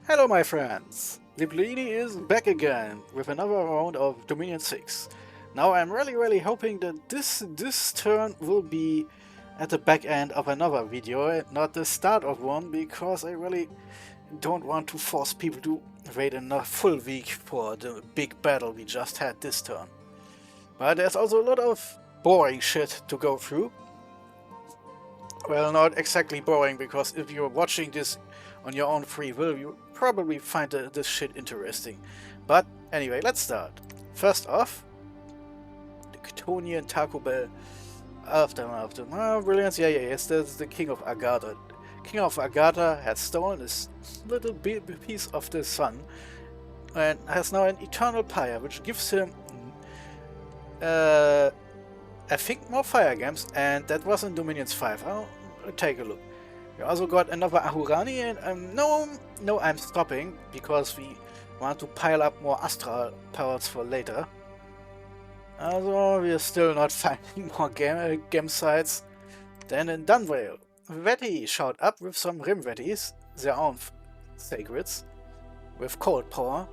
Hello my friends! Liblini is back again with another round of Dominion 6. Now I'm really hoping that this turn will be at the back end of another video and not the start of one, because I really don't want to force people to wait a full week for the big battle we just had this turn. But there's also a lot of boring shit to go through. Well, not exactly boring, because if you're watching this on your own free will, you probably find this shit interesting. But anyway, let's start. First off, the Catonian Taco Bell Aftermath. Oh, brilliant. Yes, that's the King of Agatha. King of Agatha had stolen this little piece of the sun and has now an eternal pyre, which gives him I think more fire games, and that was in Dominions 5. I'll take a look. We also got another Ahurani, and no, I'm stopping, because we want to pile up more Astral powers for later. Also, we're still not finding more game sites. Then in Dunvale, Vetty showed up with some Rimvetties, their own sacreds, with cold power,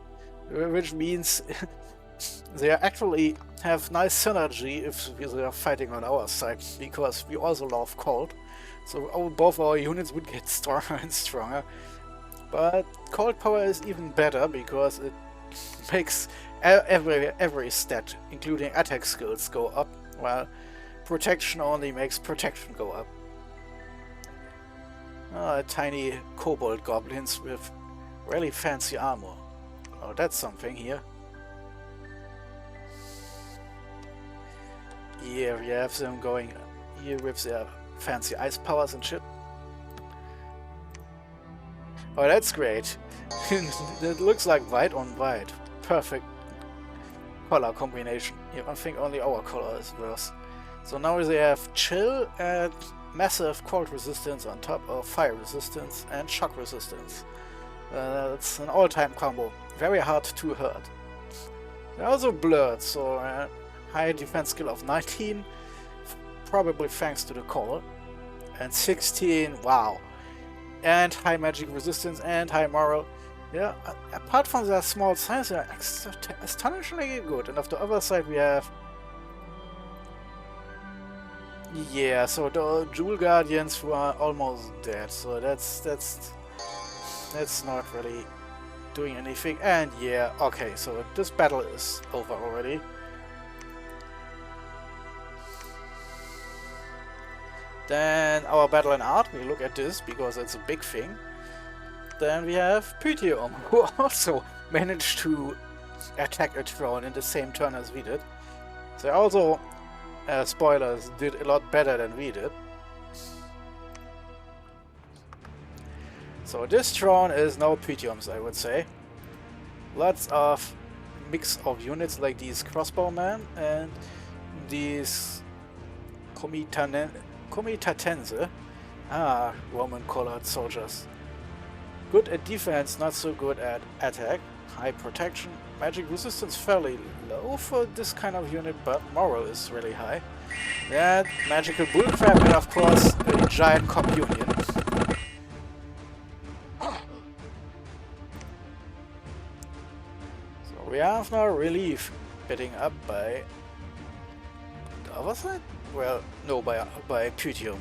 which means they actually have nice synergy if they are fighting on our side, because we also love cold. So both our units would get stronger and stronger. But cold power is even better, because it makes every stat, including attack skills, go up, while protection only makes protection go up. Tiny kobold goblins with really fancy armor. Oh, that's something here. Yeah, we have them going here with their fancy ice powers and shit. Oh, that's great. It looks like white on white. Perfect color combination. Yeah, I think only our color is worse. So now they have chill and massive cold resistance on top of fire resistance and shock resistance. It's an all-time combo. Very hard to hurt. They're also blurred, so high defense skill of 19, probably thanks to the call, and 16, wow, and high magic resistance and high moral. Yeah, apart from their small size, they're astonishingly good. And on the other side we have, yeah, so the Jewel Guardians who are almost dead, so that's not really doing anything. And yeah, okay, so this battle is over already. Then our battle in art, we look at this because it's a big thing. Then we have Pythium, who also managed to attack a throne in the same turn as we did. They also, spoilers, did a lot better than we did. So this throne is no Pythiums, I would say. Lots of mix of units like these crossbowmen and these Comitatense, Roman-colored soldiers. Good at defense, not so good at attack. High protection, magic resistance fairly low for this kind of unit, but moral is really high. And magical bullcrap, and of course a giant communion. So we have now relief getting up by the other side? Well, no, by Pythium.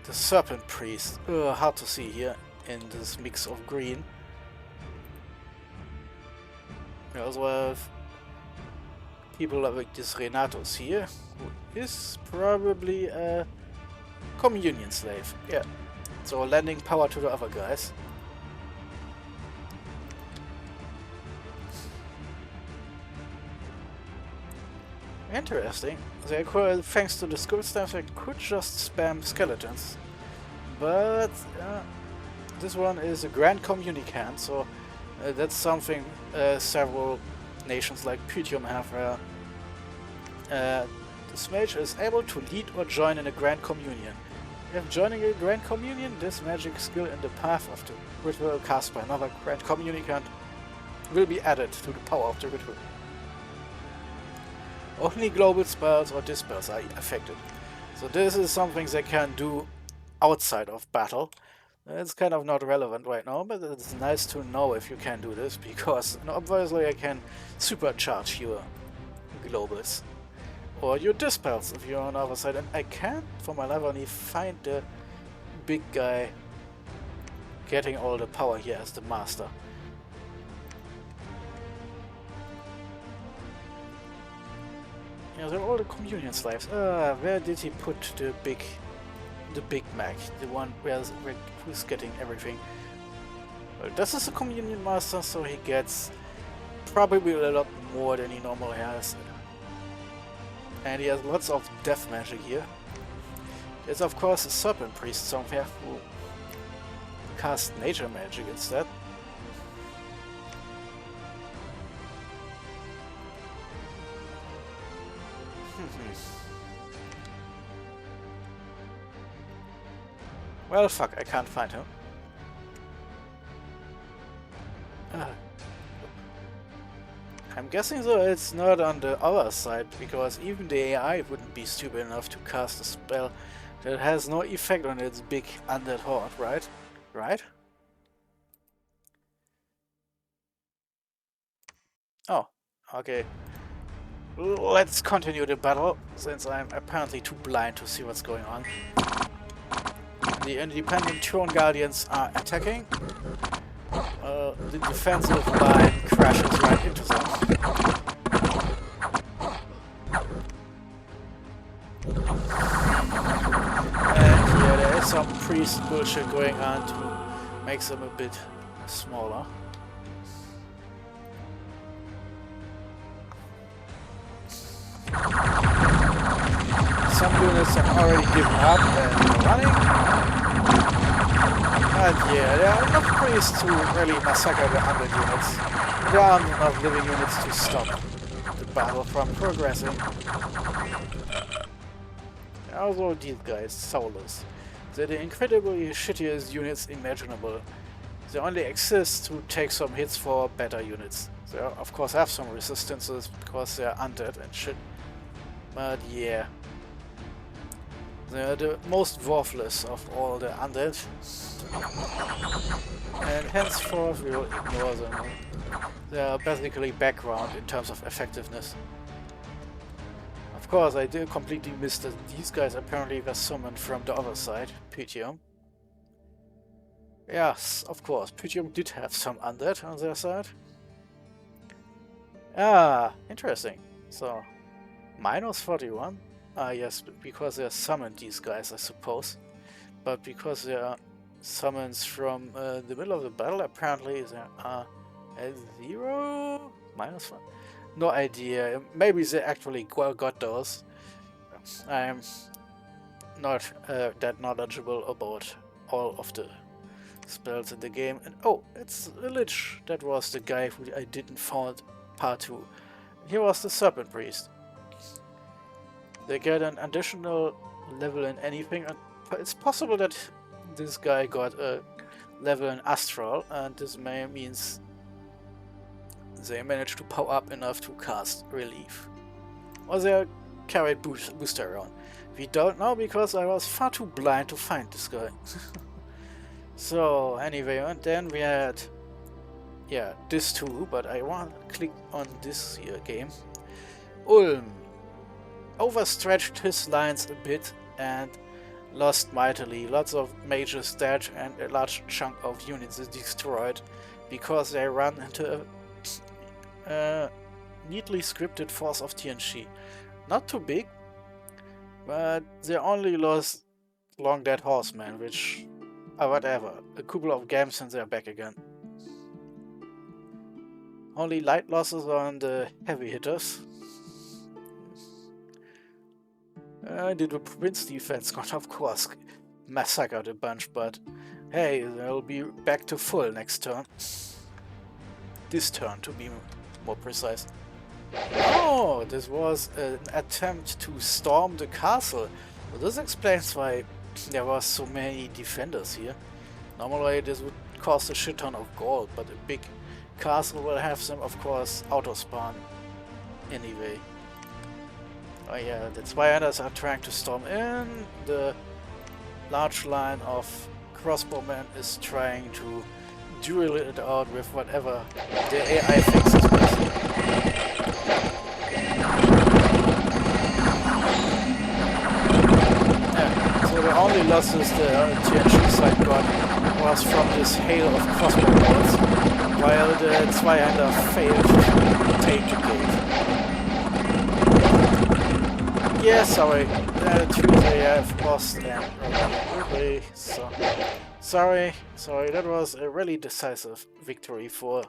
The Serpent Priest. Hard to see here in this mix of green. We also have people like this Renatus here, who is probably a communion slave. Yeah. So lending power to the other guys. Interesting. They could, thanks to the skill staff, they could just spam skeletons. But this one is a Grand Communicant, so that's something several nations like Pythium have, where this mage is able to lead or join in a Grand Communion. If joining a Grand Communion, this magic skill in the path of the ritual cast by another Grand Communicant will be added to the power of the ritual. Only global spells or dispels are affected. So this is something they can do outside of battle. It's kind of not relevant right now, but it's nice to know if you can do this, because obviously I can supercharge your globals. Or your dispels if you're on the other side. And I can't, for my life, only find the big guy getting all the power here as the master. Yeah, they're all the communion slaves. Where did he put the big Mac? The one who's getting everything. Well, this is a communion master, so he gets probably a lot more than he normally has. And he has lots of death magic here. There's of course a serpent priest somewhere who cast nature magic instead. Well, fuck, I can't find him. I'm guessing though it's not on the other side, because even the AI wouldn't be stupid enough to cast a spell that has no effect on its big undead horde, right? Right? Oh, okay. Let's continue the battle, since I'm apparently too blind to see what's going on. The independent Throne Guardians are attacking. The defensive line crashes right into them. And here there is some priest bullshit going on to make them a bit smaller. Some units have already given up and are running. And yeah, there are enough priests to really massacre the 100 units. There aren't enough living units to stop the battle from progressing. Although these guys, soulless, they're the incredibly shittiest units imaginable. They only exist to take some hits for better units. They of course have some resistances because they're undead and shit. But yeah. They're the most worthless of all the undead. And henceforth we'll ignore them. They are basically background in terms of effectiveness. Of course, I did completely miss that these guys apparently were summoned from the other side, Pythium. Yes, of course, Pythium did have some undead on their side. Ah, interesting. So, minus 41? Ah, yes, because they summoned these guys, I suppose. But because they are summons from the middle of the battle, apparently there are a 0? Minus 1? No idea. Maybe they actually got those. I'm not that knowledgeable about all of the spells in the game. And oh, it's a Lich. That was the guy who I didn't find part 2. Here was the Serpent Priest. They get an additional level in anything, and it's possible that this guy got a level in Astral, and this means they managed to power up enough to cast Relief. Or they carried booster around. We don't know because I was far too blind to find this guy. So anyway, and then we had, yeah, this too, but I want to click on this here game. Ulm overstretched his lines a bit and lost mightily. Lots of mages dead and a large chunk of units is destroyed because they ran into a neatly scripted force of TNG. Not too big, but they only lost long dead horsemen, which whatever. A couple of games and they're back again. Only light losses on the heavy hitters. The Prince defense got, of course, massacred a bunch, but hey, they'll be back to full next turn. This turn, to be more precise. Oh, this was an attempt to storm the castle. Well, this explains why there were so many defenders here. Normally this would cost a shit ton of gold, but a big castle will have them, of course, auto-spawn anyway. Oh yeah, that's why others are trying to storm in. The large line of crossbowman is trying to duel it out with whatever the AI thinks is best. Yeah, so the only losses the TNG side got was from this hail of crossbow bolts, while the Zweihander failed to take the gate. Yeah, sorry, Tuesday I've lost and really, so sorry, that was a really decisive victory for,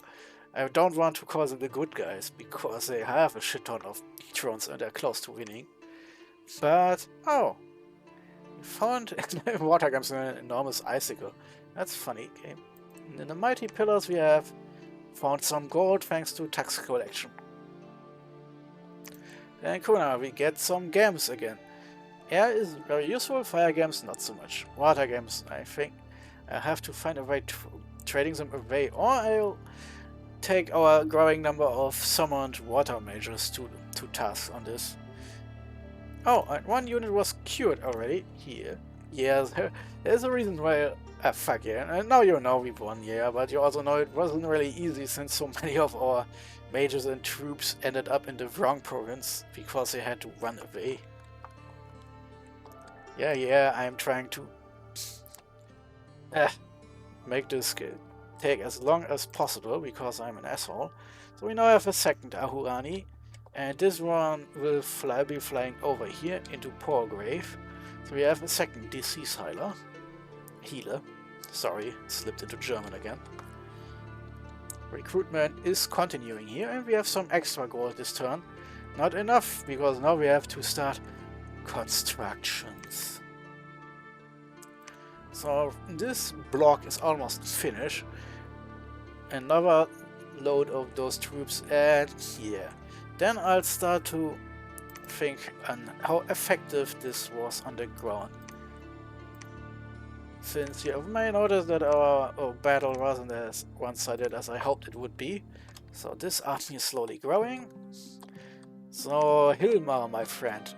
I don't want to call them the good guys, because they have a shit ton of drones and they're close to winning. But, oh, we found water comes in an enormous icicle. That's a funny game. And in the mighty pillars we have found some gold thanks to tax collection. And Kuna, we get some games again. Air is very useful, fire games not so much. Water games, I think I have to find a way to trading them away, or I'll take our growing number of summoned water mages to task on this. Oh, and one unit was cured already here. Yeah, there's a reason why. Fuck yeah, and now you know we won, yeah, but you also know it wasn't really easy since so many of our mages and troops ended up in the wrong province because they had to run away. Yeah, I'm trying to make this take as long as possible because I'm an asshole. So we now have a second Ahurani, and this one will be flying over here into Porgrave. So we have a second disease healer. Sorry, slipped into German again. Recruitment is continuing here, and we have some extra gold this turn. Not enough, because now we have to start constructions. So this block is almost finished. Another load of those troops, and yeah. Then I'll start to think on how effective this was on the ground. Since you may notice that our battle wasn't as one-sided as I hoped it would be. So this army is slowly growing. So Hilmar, my friend.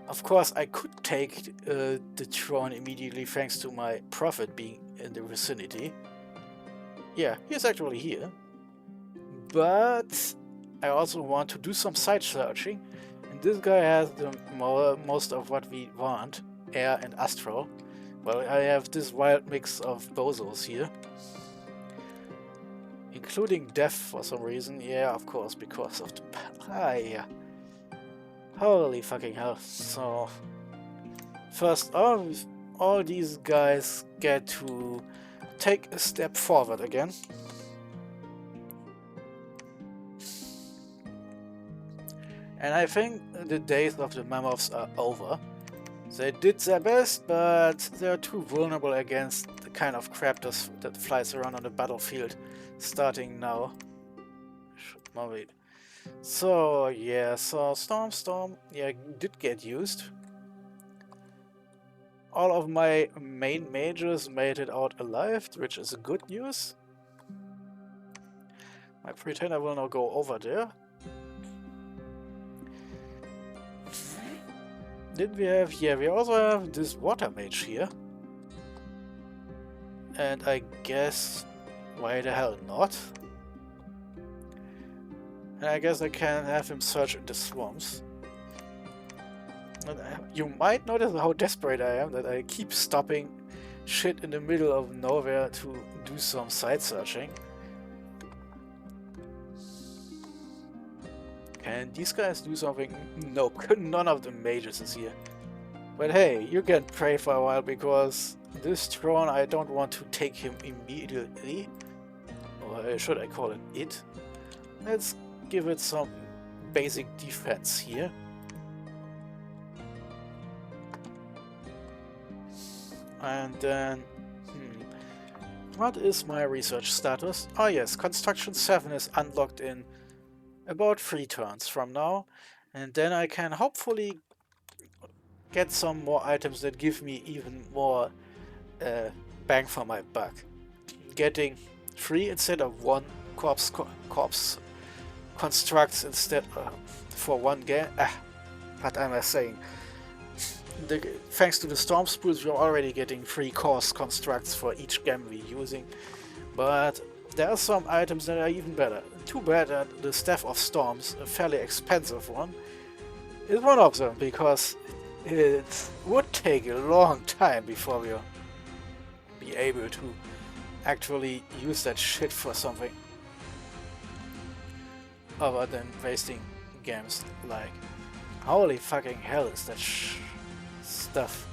Of course I could take the throne immediately thanks to my prophet being in the vicinity. Yeah, he's actually here. But I also want to do some side searching. And this guy has most of what we want. Air and astral. Well, I have this wild mix of bozos here. Including death for some reason. Yeah, of course, because of the... yeah. Holy fucking hell. So... First off, all these guys get to take a step forward again. And I think the days of the mammoths are over. They did their best, but they're too vulnerable against the kind of crap that flies around on the battlefield starting now. Wait. So, yeah, so Storm, yeah, did get used. All of my main mages made it out alive, which is good news. My pretender will now go over there. Did we have... yeah, we also have this water mage here. And I guess... why the hell not? And I guess I can have him search in the swamps. And you might notice how desperate I am, that I keep stopping shit in the middle of nowhere to do some side searching. Can these guys do something? Nope, none of the mages is here. But hey, you can pray for a while, because this throne, I don't want to take him immediately. Or should I call it? Let's give it some basic defense here. And then... what is my research status? Oh yes, Construction 7 is unlocked in about 3 turns from now, and then I can hopefully get some more items that give me even more bang for my buck. Getting 3 instead of 1 corpse constructs instead for 1 game. What am I saying? thanks to the storm spools, we're already getting 3 course constructs for each gem we're using. But there are some items that are even better. Too bad that the Staff of Storms, a fairly expensive one, is one of them, because it would take a long time before we'll be able to actually use that shit for something other than wasting gems. Like, holy fucking hell is that stuff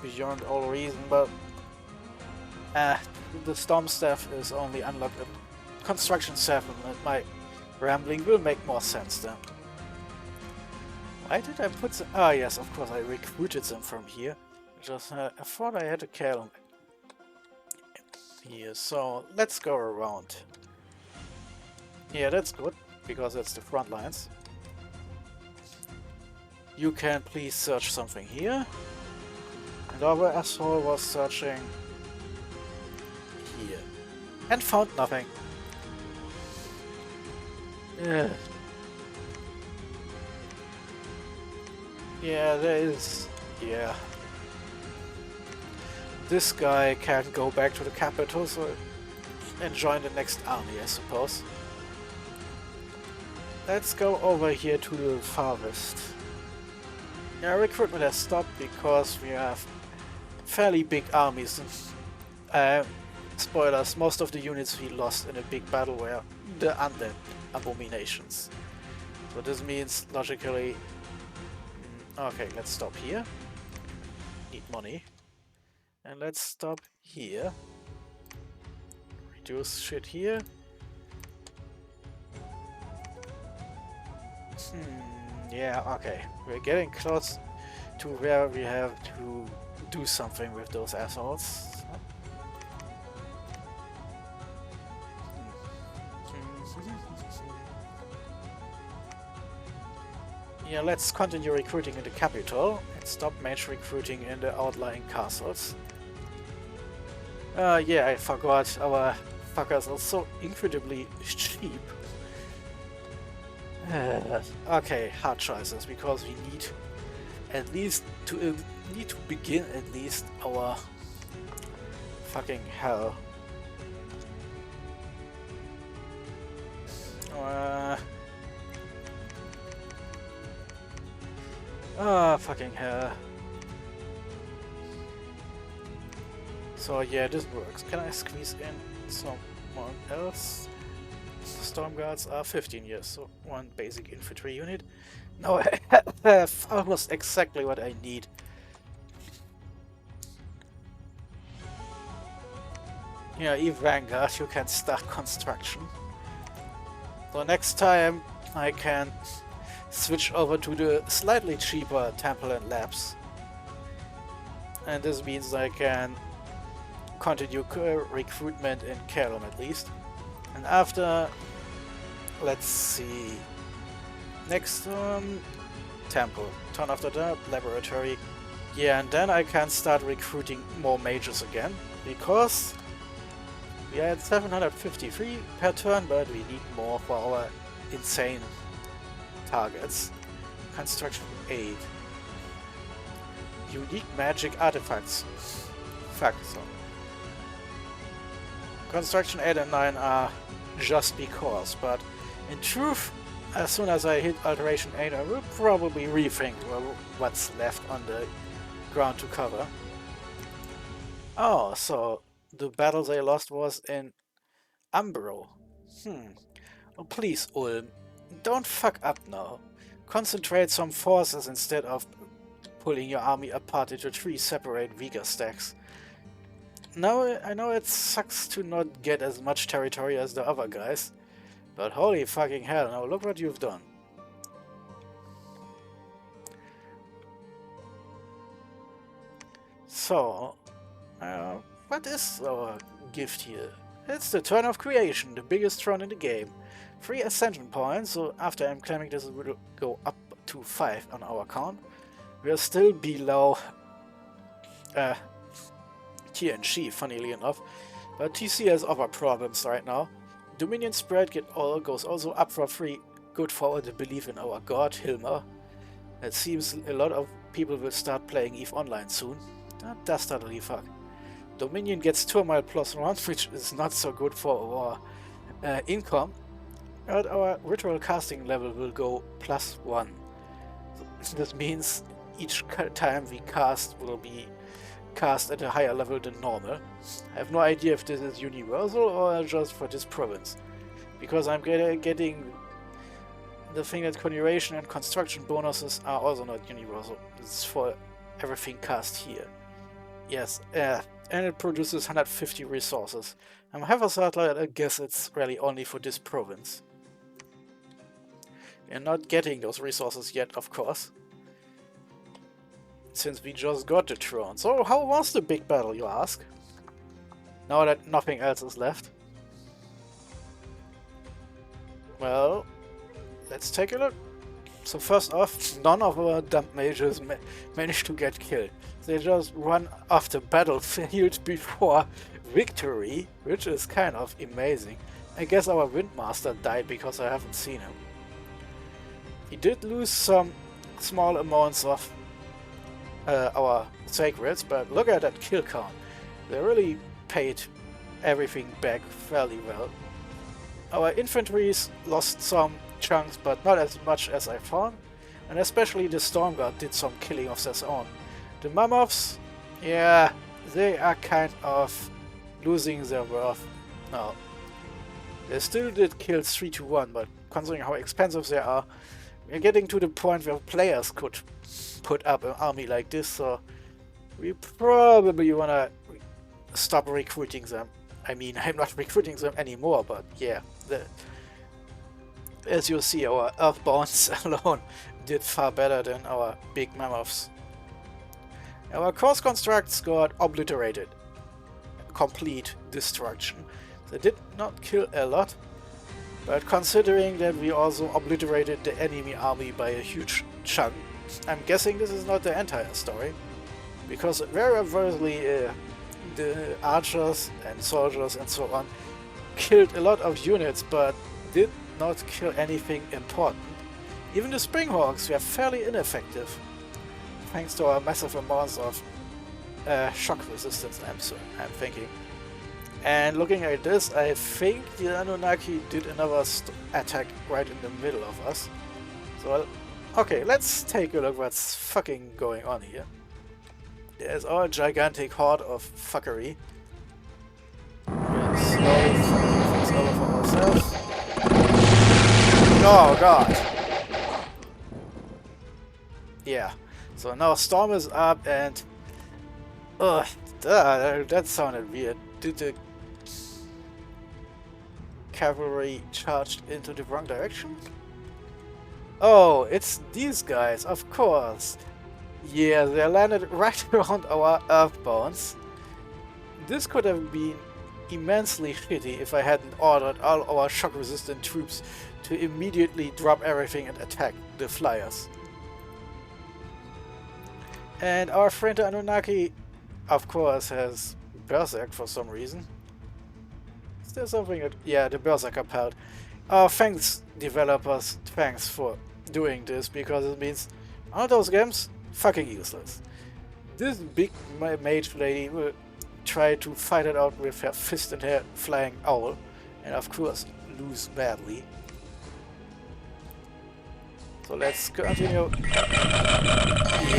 beyond all reason. But the Storm Staff is only unlocked at Construction 7, and my rambling will make more sense then. Why did I put them? Ah yes, of course I recruited them from here. Just I thought I had a Caelum here, so let's go around. Yeah, that's good, because that's the front lines. You can please search something here. And our asshole was searching here. And found nothing. Yeah. Yeah, there is... yeah. This guy can't go back to the capital, so... and join the next army, I suppose. Let's go over here to the farthest. Yeah, recruitment has stopped because we have fairly big armies. Spoilers, most of the units we lost in a big battle were the undead abominations. So this means, logically... okay, let's stop here. Need money. And let's stop here. Reduce shit here. Yeah, okay. We're getting close to where we have to do something with those assholes. Yeah, let's continue recruiting in the capital and stop mage recruiting in the outlying castles. Yeah, I forgot, our fuckers are so incredibly cheap. Okay, hard choices, because we need at least to begin at least our fucking hell. Fucking hell. So yeah, this works. Can I squeeze in someone else? Storm Guards are 15 years, so one basic infantry unit. Now I have almost exactly what I need. Yeah, Eve Vanguard, you can start construction. So next time I can switch over to the slightly cheaper Temple and Labs. And this means I can continue recruitment in Caelum at least. And after, let's see, next Temple, turn after that, Laboratory. Yeah, and then I can start recruiting more mages again, because we had 753 per turn, but we need more for our insane targets. Construction 8. Unique magic artifacts. Fuck, so. Construction 8 and 9 are just because, but in truth, as soon as I hit Alteration 8, I will probably rethink what's left on the ground to cover. Oh, so the battle they lost was in Umbro. Oh, please, Ulm, don't fuck up now. Concentrate some forces instead of pulling your army apart into 3 separate weaker stacks. Now, I know it sucks to not get as much territory as the other guys, but holy fucking hell, now look what you've done. So, what is our gift here? It's the Turn of Creation, the biggest throne in the game. 3 ascension points, so after I'm claiming this will go up to 5 on our count. We are still below TNG, funnily enough, but TC has other problems right now. Dominion spread goes also up for 3, good for the belief in our god, Hilmer. It seems a lot of people will start playing EVE Online soon. That does totally fuck. Dominion gets Turmoil +1, which is not so good for our income. But our ritual casting level will go +1. So this means each time we cast will be cast at a higher level than normal. I have no idea if this is universal or just for this province. Because I'm getting the thing that conjuration and construction bonuses are also not universal. It's for everything cast here. Yes, and it produces 150 resources. I'm half a satellite, I guess it's really only for this province. We're not getting those resources yet, of course. Since we just got the throne. So how was the big battle, you ask? Now that nothing else is left. Well, let's take a look. So first off, none of our dump mages managed to get killed. They just run off the battlefield before victory, which is kind of amazing. I guess our Windmaster died because I haven't seen him. He did lose some small amounts of our sacreds, but look at that kill count. They really paid everything back fairly well. Our infantries lost some chunks, but not as much as I thought, and especially the Stormguard did some killing of their own. The Mammoths, yeah, they are kind of losing their worth now. They still did kill 3-1, but considering how expensive they are, we're getting to the point where players could put up an army like this, so we probably wanna stop recruiting them. I mean, I'm not recruiting them anymore, but yeah, as you see, our Earthbounds alone did far better than our big Mammoths. Our course constructs got obliterated. Complete destruction. They did not kill a lot, but considering that we also obliterated the enemy army by a huge chunk, I'm guessing this is not the entire story, because very obviously the archers and soldiers and so on killed a lot of units, but did not kill anything important. Even the Springhawks were fairly ineffective, thanks to our massive amounts of shock resistance, I'm thinking. And looking at this, I think the Anunnaki did another attack right in the middle of us. So, okay, let's take a look what's fucking going on here. There's our gigantic horde of fuckery. We're slowly fucking things over for ourselves. Oh god! Yeah, so now Storm is up and... Ugh, that sounded weird. Did the cavalry charged into the wrong direction? Oh, it's these guys, of course. Yeah, they landed right around our Earthbounds. This could have been immensely shitty if I hadn't ordered all our shock-resistant troops to immediately drop everything and attack the flyers. And our friend the Anunnaki, of course, has Berserk for some reason. Is there something that... Yeah, the Berserker part. Thanks, developers, thanks for doing this, because it means all those games, fucking useless. This big mage lady will try to fight it out with her fist and her flying owl, and of course lose badly. So let's continue.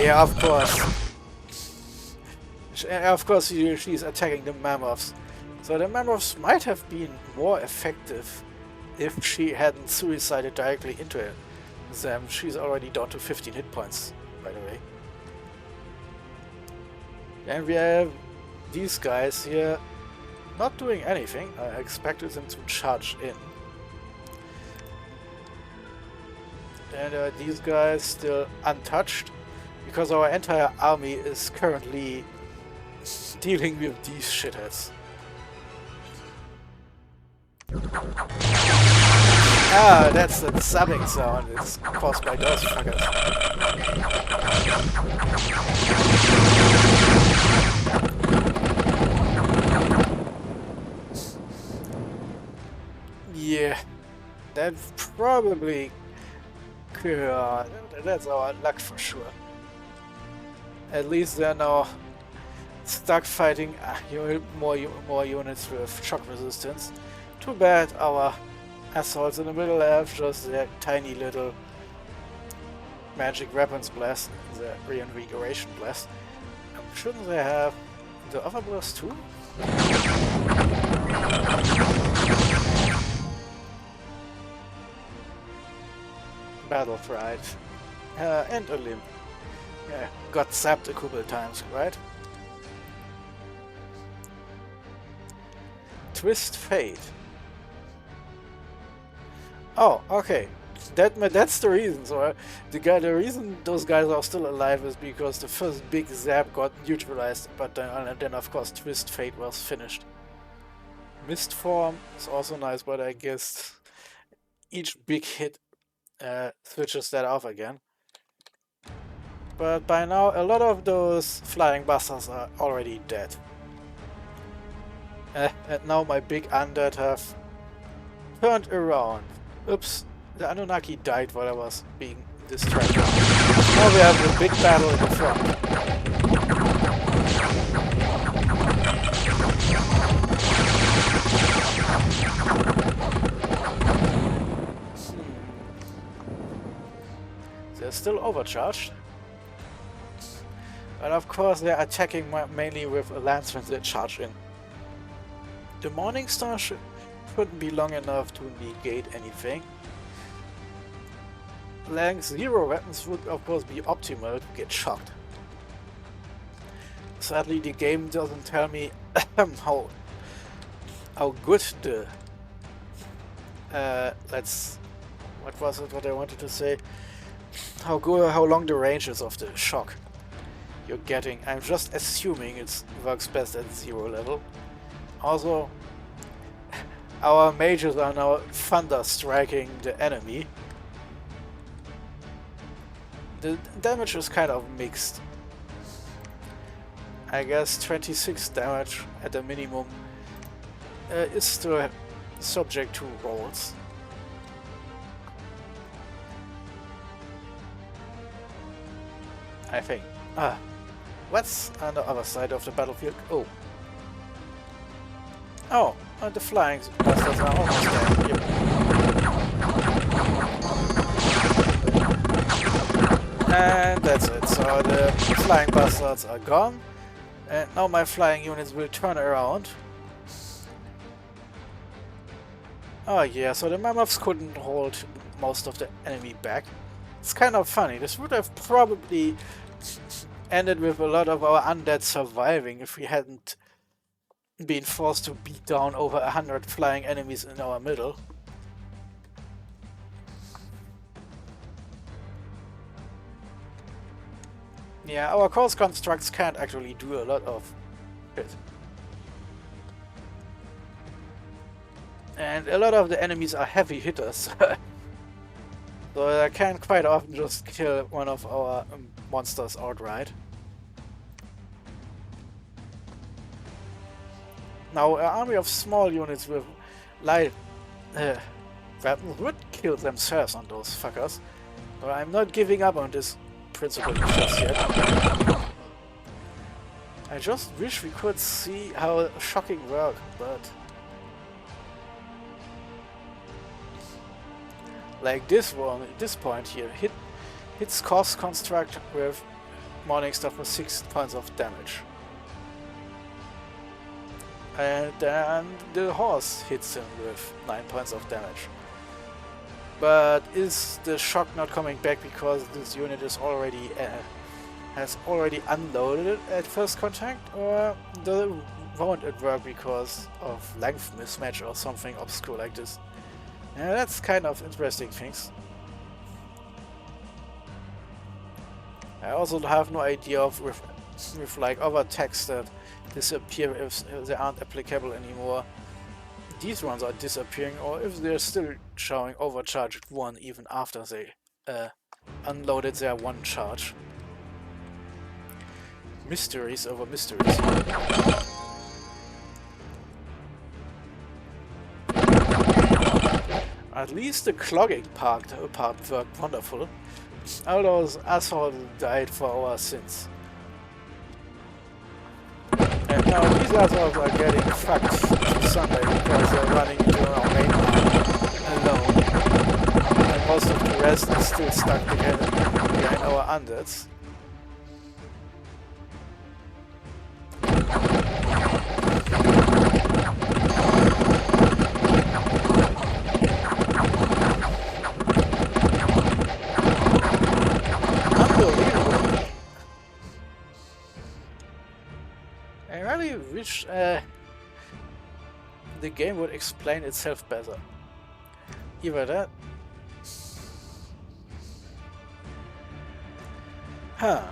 Yeah, of course. Of course she's attacking the Mammoths. So the Mammoths might have been more effective if she hadn't suicided directly into them. She's already down to 15 hit points, by the way. And we have these guys here not doing anything. I expected them to charge in. And these guys still untouched, because our entire army is currently dealing with these shitheads. Ah, that's the subbing sound. It's caused by those fuckers. Yeah, that's probably... that's our luck for sure. At least they're now stuck fighting more units with shock resistance. Too bad our assaults in the middle have just their tiny little magic weapons blast, the reinvigoration blast. Shouldn't they have the other blast too? Battle Pride. And a limb. Yeah, got zapped a couple of times, right? Twist Fate. Oh, okay. That's the reason. So the reason those guys are still alive is because the first big zap got neutralized, but then of course Twist Fate was finished. Mist Form is also nice, but I guess each big hit switches that off again. But by now a lot of those flying bastards are already dead. And now my big undead have turned around. Oops, the Anunnaki died while I was being distracted. Now we have the big battle in the front. They're still overcharged. But of course they're attacking mainly with a lance when they charge in. The Morning Star shouldn't be long enough to negate anything. Length 0 weapons would of course be optimal to get shocked. Sadly the game doesn't tell me how good the what I wanted to say, how long the range is of the shock you're getting. I'm just assuming it works best at 0 level. Also, our mages are now thunder striking the enemy. The damage is kind of mixed. I guess 26 damage at the minimum is still subject to rolls. I think. What's on the other side of the battlefield? Oh. Oh, the flying bastards are almost dead. Yep. And that's it. So the flying bastards are gone. And now my flying units will turn around. Oh yeah, so the mammoths couldn't hold most of the enemy back. It's kind of funny. This would have probably ended with a lot of our undead surviving if we hadn't been forced to beat down over 100 flying enemies in our middle. Yeah, our course constructs can't actually do a lot of shit. And a lot of the enemies are heavy hitters. So I can quite often just kill one of our monsters outright. Now, an army of small units with light weapons would kill themselves on those fuckers. But I'm not giving up on this principle just yet. I just wish we could see how shocking work, but like this one, at this point here, hits cost construct with Morning Star for 6 points of damage. And then the horse hits him with 9 points of damage. But is the shock not coming back because this unit is already has already unloaded at first contact, or won't it work because of length mismatch or something obscure like this? Yeah, that's kind of interesting things. I also have no idea of with like other texts that disappear if they aren't applicable anymore. These ones are disappearing, or if they're still showing overcharged 1 even after they unloaded their 1 charge. Mysteries over mysteries. At least the clogging part worked wonderful. All those assholes died for our sins. Now these assholes are getting fucked to Sunday because they're running into our main line alone. And most of the rest is still stuck behind our undeads. Unbelievable. I really wish the game would explain itself better. Either that. Huh.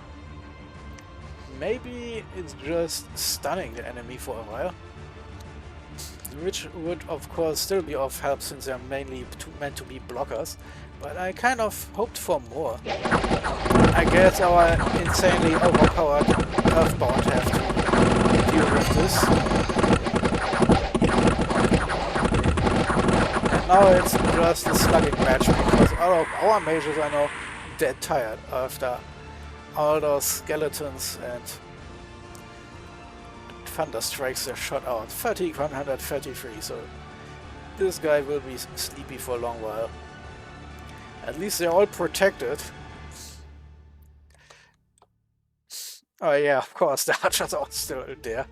Maybe it's just stunning the enemy for a while. Which would of course still be of help since they're mainly meant to be blockers. But I kind of hoped for more. I guess our insanely overpowered Earthbound have to deal with this. And now it's just a slugging match because all of our mages are now dead tired after all those skeletons and thunder strikes they're shot out. Fatigue 133, so this guy will be sleepy for a long while. At least they're all protected. Oh yeah, of course, the archers are still there.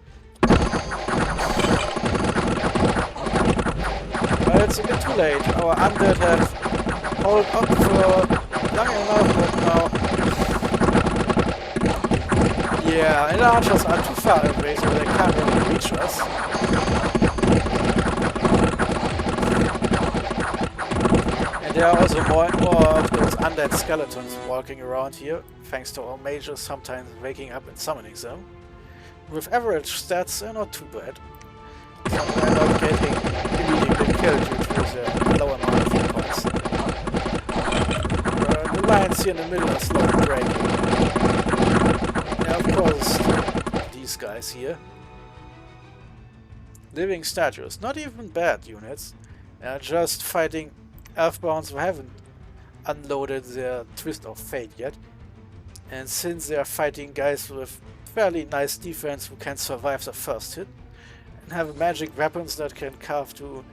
But it's a bit too late. Our undead have held up for long enough, but now... Yeah, and the archers are too far away, so they can't really reach us. And there are also more and more of those undead skeletons walking around here, thanks to our mages sometimes waking up and summoning them. With average stats, they're not too bad. So they're not getting immediately killed due to the lower amount of hit points. The lines here in the middle are slowly breaking. Yeah, of course, these guys here. Living statues, not even bad units. They're just fighting Earthbounds who haven't unloaded their Twist of Fate yet. And since they are fighting guys with fairly nice defense who can survive the first hit, and have magic weapons that can carve to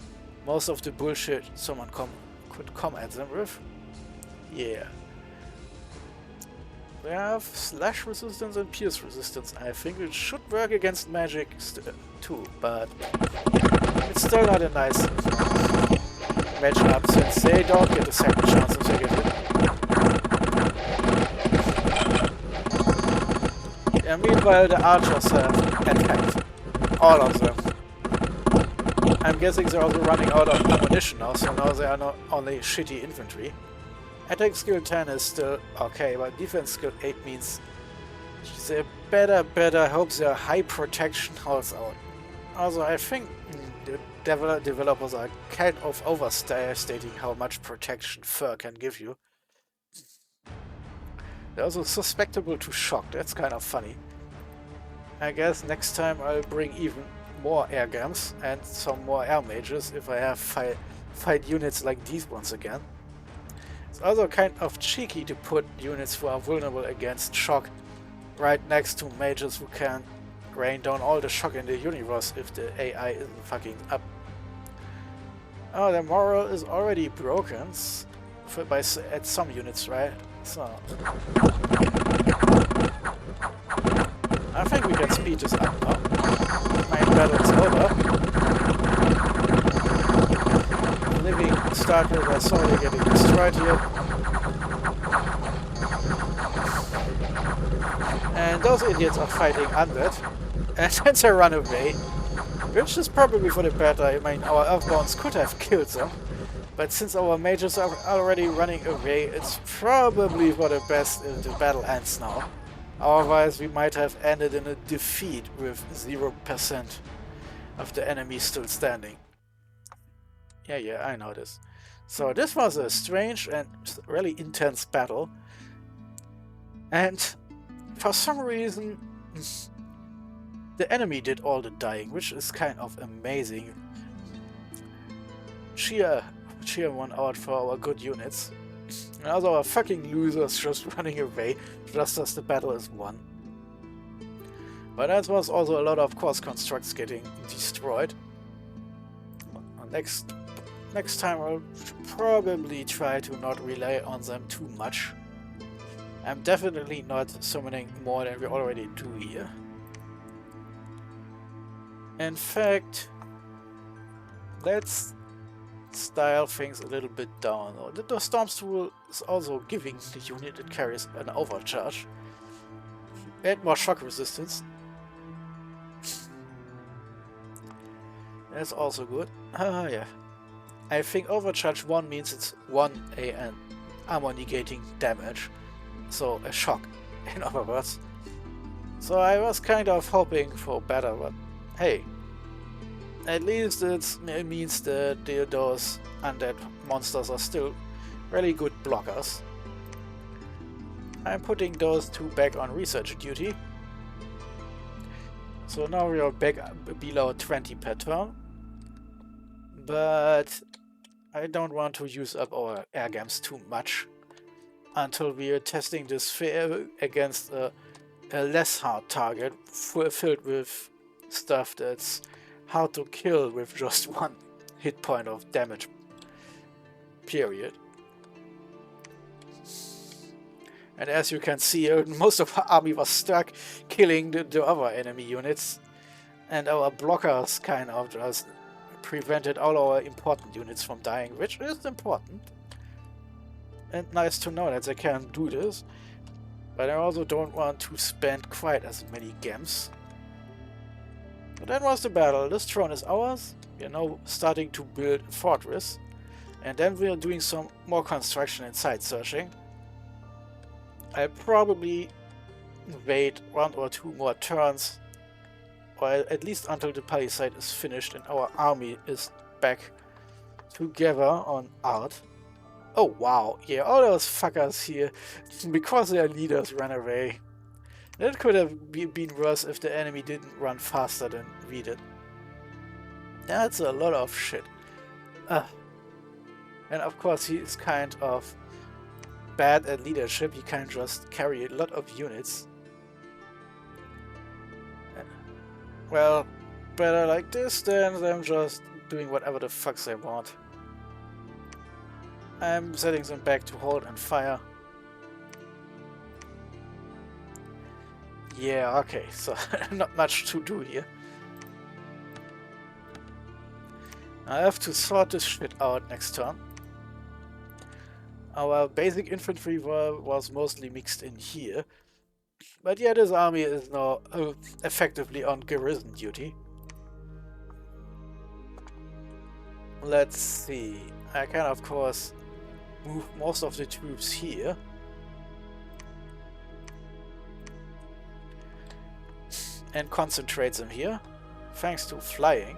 most of the bullshit someone could come at them with. Yeah. They have slash resistance and pierce resistance. I think it should work against magic too, but it's still not a nice matchup since they don't get a second chance if they get hit. Yeah, meanwhile the archers have attacked. All of them. I'm guessing they're also running out of ammunition now, so now they are not only shitty infantry. Attack skill 10 is still okay, but defense skill 8 means they better hope their high protection holds out. Also, I think the developers are kind of overstating how much protection fur can give you. They're also susceptible to shock, that's kind of funny. I guess next time I'll bring even more air gams and some more air mages if I have fight units like these ones again. It's also kind of cheeky to put units who are vulnerable against shock right next to mages who can rain down all the shock in the universe if the AI isn't fucking up. Oh, their morale is already broken at some units, right? So I think we can speed this up now. Main battle is over. Living starters are slowly getting destroyed here. And those idiots are fighting undead. And then they run away. Which is probably for the better. I mean, our Earthbounds could have killed them. But since our mages are already running away, it's probably for the best if the battle ends now. Otherwise, we might have ended in a defeat with 0% of the enemy still standing. Yeah, I know this. So this was a strange and really intense battle. And for some reason, the enemy did all the dying, which is kind of amazing. Cheer one out for our good units. And also our fucking losers just running away just as the battle is won. But that was also a lot of course constructs getting destroyed. Next time I'll probably try to not rely on them too much. I'm definitely not summoning more than we already do here. In fact, let's style things a little bit down. The Storm's tool is also giving the unit it carries an overcharge and more shock resistance. That's also good. Ah, yeah. I think overcharge 1 means it's 1 AN armor negating damage. So a shock, in other words. So I was kind of hoping for better, but hey. At least it means that those undead monsters are still really good blockers. I'm putting those two back on research duty. So now we are back below 20 per turn. But I don't want to use up our air games too much until we are testing this fair against a less hard target filled with stuff that's hard to kill with just one hit point of damage. Period. And as you can see, most of our army was stuck killing the other enemy units, and our blockers kind of just prevented all our important units from dying, which is important. And nice to know that they can do this, but I also don't want to spend quite as many gems. But that was the battle. This throne is ours. We are now starting to build a fortress, and then we are doing some more construction and site searching. I'll probably wait 1 or 2 more turns, or at least until the palisade is finished and our army is back together on art. Oh wow, yeah, all those fuckers here, because their leaders ran away. That could have been worse if the enemy didn't run faster than we did. That's a lot of shit. And of course he is kind of bad at leadership. He can't just carry a lot of units. Well, better like this than them just doing whatever the fuck they want. I'm setting them back to hold and fire. Yeah, okay, so not much to do here. I have to sort this shit out next turn. Our basic infantry was mostly mixed in here. But yeah, this army is now effectively on garrison duty. Let's see. I can, of course, move most of the troops here. And concentrate them here, thanks to flying.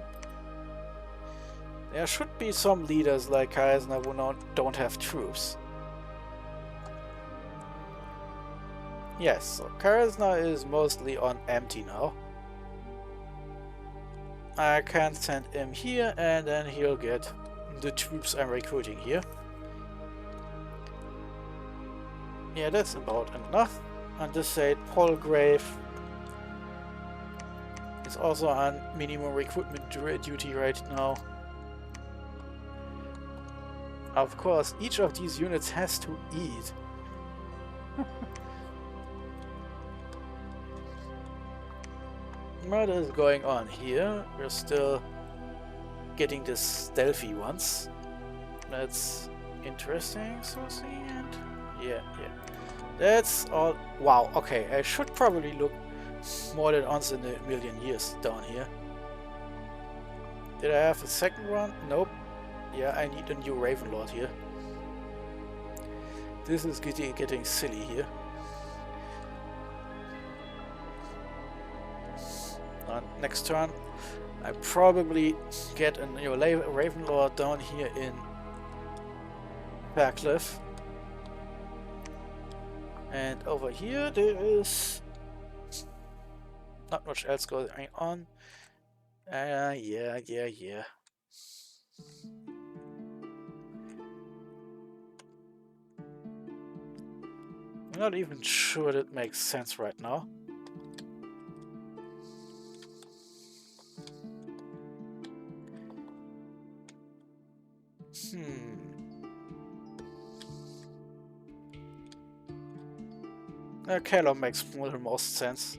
There should be some leaders like Kaisner who don't have troops. Yes, so Kaisner is mostly on empty now. I can send him here and then he'll get the troops I'm recruiting here. Yeah, that's about enough. On this side, Polgrave is also on minimum recruitment duty right now. Of course, each of these units has to eat. What is going on here? We're still getting the stealthy ones. That's interesting, so and yeah. That's all. Wow, okay, I should probably look more than once in a million years down here. Did I have a second one? Nope. Yeah, I need a new Ravenlord here. This is getting silly here. Next turn, I probably get a new Ravenlord down here in Faircliff. And over here there is not much else going on. Yeah. I'm not even sure that makes sense right now. Caelum makes the most sense.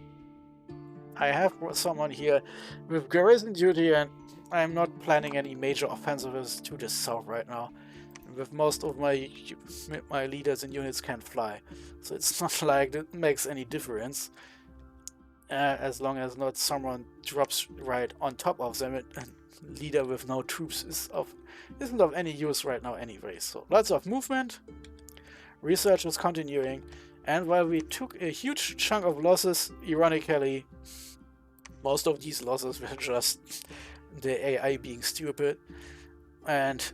I have someone here with garrison duty, and I'm not planning any major offensives to the south right now. With most of my leaders and units can't fly, so it's not like that makes any difference. As long as not someone drops right on top of them, and leader with no troops isn't of any use right now anyway. So lots of movement, research is continuing, and while we took a huge chunk of losses, ironically, most of these losses were just the AI being stupid and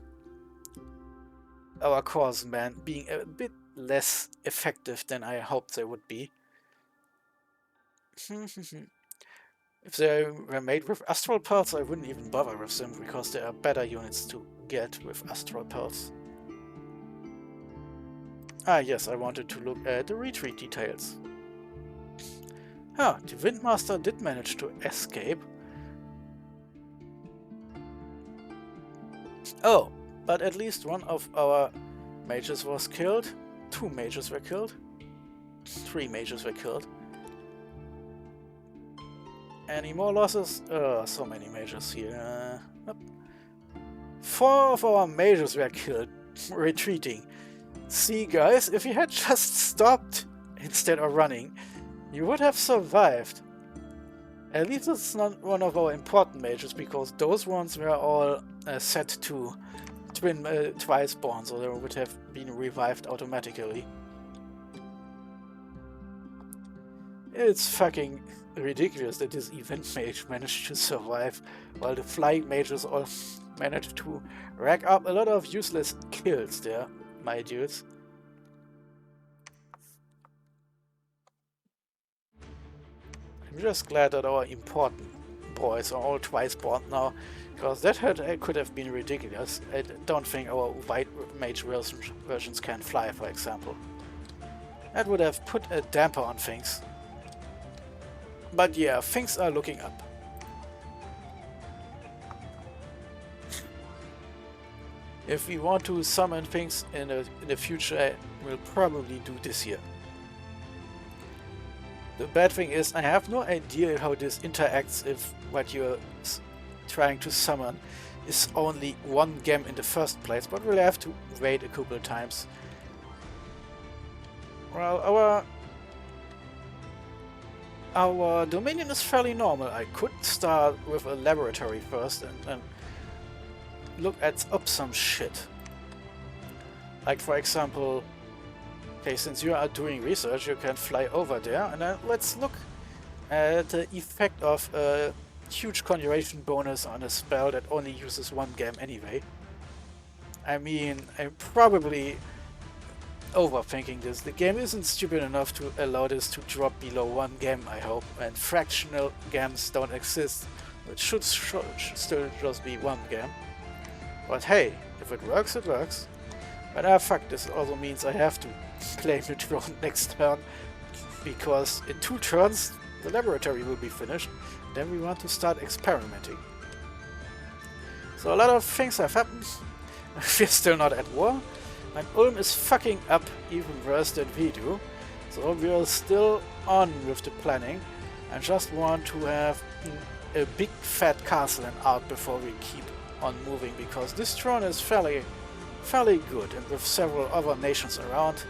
our corpsmen being a bit less effective than I hoped they would be. If they were made with astral pelts, I wouldn't even bother with them, because there are better units to get with astral pelts. Ah yes, I wanted to look at the retreat details. The Windmaster did manage to escape. Oh, but at least one of our mages was killed. 2 mages were killed. 3 mages were killed. Any more losses? So many mages here. Nope. 4 of our mages were killed, retreating. See guys, if you had just stopped instead of running, you would have survived. At least it's not one of our important mages, because those ones were all set to twice born, so they would have been revived automatically. It's fucking ridiculous that this event mage managed to survive, while the flying mages all managed to rack up a lot of useless kills there, my dudes. I'm just glad that our important boys are all twice born now, because that could have been ridiculous. I don't think our white mage versions can fly, for example. That would have put a damper on things. But yeah, things are looking up. If we want to summon things in the future, we'll probably do this here. The bad thing is, I have no idea how this interacts if what you're trying to summon is only 1 gem in the first place, but we'll have to wait a couple of times. Well, our dominion is fairly normal. I could start with a laboratory first and look up some shit. Like, for example, okay, since you are doing research, you can fly over there, and then let's look at the effect of a huge conjuration bonus on a spell that only uses 1 gem anyway. I mean, I'm probably overthinking this. The game isn't stupid enough to allow this to drop below 1 gem, I hope, and fractional gems don't exist. It should still just be 1 gem. But hey, if it works, it works. But fuck, this also means I have to claim the throne next turn, because in 2 turns the laboratory will be finished. Then we want to start experimenting. So a lot of things have happened. We're still not at war. And Ulm is fucking up even worse than we do. So we are still on with the planning. I just want to have a big fat castle and out before we keep on moving, because this throne is fairly good, and with several other nations around.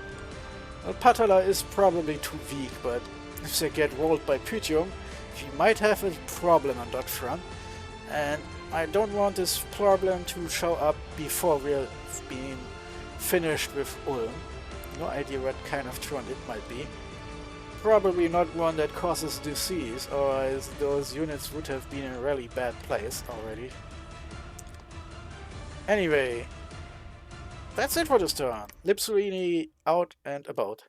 Well, Patala is probably too weak, but if they get rolled by Pythium, we might have a problem on that front. And I don't want this problem to show up before we're being finished with Ulm. No idea what kind of throne it might be. Probably not one that causes disease, or those units would have been in a really bad place already. Anyway, that's it for this turn. Lipsuini out and about.